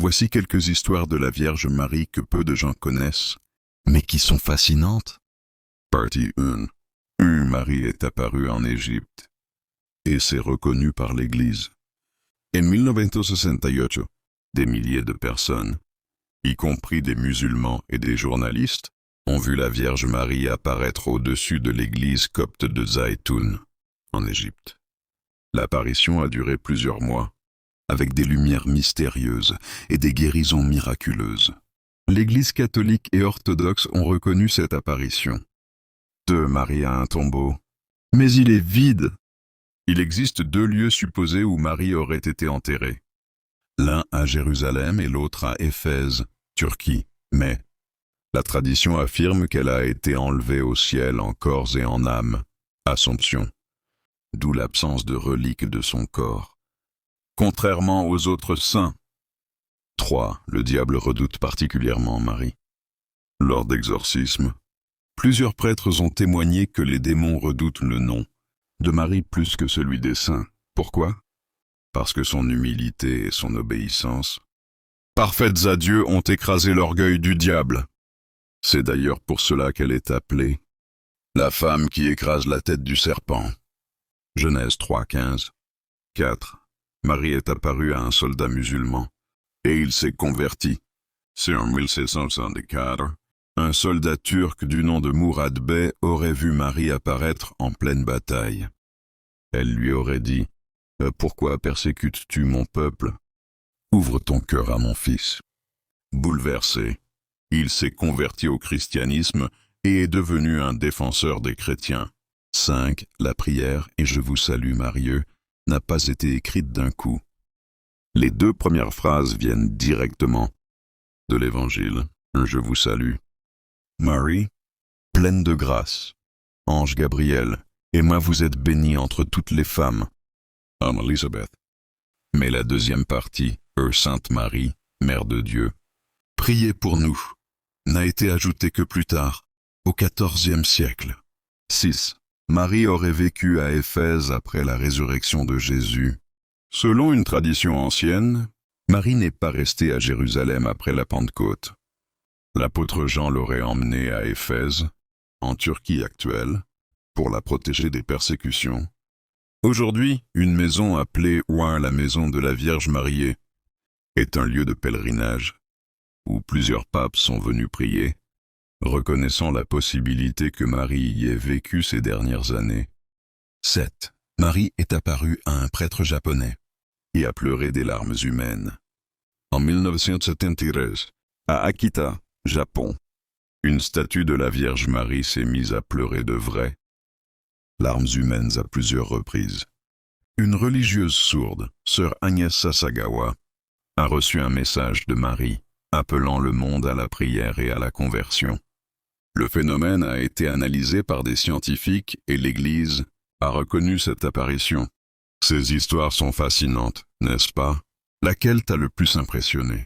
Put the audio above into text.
Voici quelques histoires de la Vierge Marie que peu de gens connaissent, mais qui sont fascinantes. Partie 1. Marie est apparue en Égypte, et c'est reconnu par l'Église. En 1968, des milliers de personnes, y compris des musulmans et des journalistes, ont vu la Vierge Marie apparaître au-dessus de l'église copte de Zaytoun, en Égypte. L'apparition a duré plusieurs mois, avec des lumières mystérieuses et des guérisons miraculeuses. L'Église catholique et orthodoxe ont reconnu cette apparition. Marie a un tombeau, mais il est vide. Il existe 2 lieux supposés où Marie aurait été enterrée. L'un à Jérusalem et l'autre à Éphèse, Turquie, mais la tradition affirme qu'elle a été enlevée au ciel en corps et en âme, Assomption, d'où l'absence de reliques de son corps. Contrairement aux autres saints. 3. Le diable redoute particulièrement Marie. Lors d'exorcismes, plusieurs prêtres ont témoigné que les démons redoutent le nom de Marie plus que celui des saints. Pourquoi? Parce que son humilité et son obéissance, parfaites à Dieu, ont écrasé l'orgueil du diable. C'est d'ailleurs pour cela qu'elle est appelée la femme qui écrase la tête du serpent. Genèse 3:15. 4. Marie est apparue à un soldat musulman, et il s'est converti. C'est en 1664. Un soldat turc du nom de Mourad Bey aurait vu Marie apparaître en pleine bataille. Elle lui aurait dit « Pourquoi persécutes-tu mon peuple? Ouvre ton cœur à mon fils. » Bouleversé, il s'est converti au christianisme et est devenu un défenseur des chrétiens. 5. La prière « Et je vous salue Marieux » n'a pas été écrite d'un coup. Les 2 premières phrases viennent directement de l'Évangile. « Je vous salue. Marie, pleine de grâce, ange Gabriel, et moi vous êtes bénie entre toutes les femmes. Anne Elisabeth. » Mais la deuxième partie, Sainte Marie, Mère de Dieu, priez pour nous, n'a été ajoutée que plus tard, au XIVe siècle. 6. Marie aurait vécu à Éphèse après la résurrection de Jésus. Selon une tradition ancienne, Marie n'est pas restée à Jérusalem après la Pentecôte. L'apôtre Jean l'aurait emmenée à Éphèse, en Turquie actuelle, pour la protéger des persécutions. Aujourd'hui, une maison appelée la maison de la Vierge Mariée est un lieu de pèlerinage où plusieurs papes sont venus prier, reconnaissant la possibilité que Marie y ait vécu ces dernières années. 7. Marie est apparue à un prêtre japonais et a pleuré des larmes humaines. En 1973, à Akita, Japon, une statue de la Vierge Marie s'est mise à pleurer de vraies larmes humaines à plusieurs reprises. Une religieuse sourde, sœur Agnès Sasagawa, a reçu un message de Marie, appelant le monde à la prière et à la conversion. Le phénomène a été analysé par des scientifiques et l'Église a reconnu cette apparition. Ces histoires sont fascinantes, n'est-ce pas? Laquelle t'a le plus impressionné?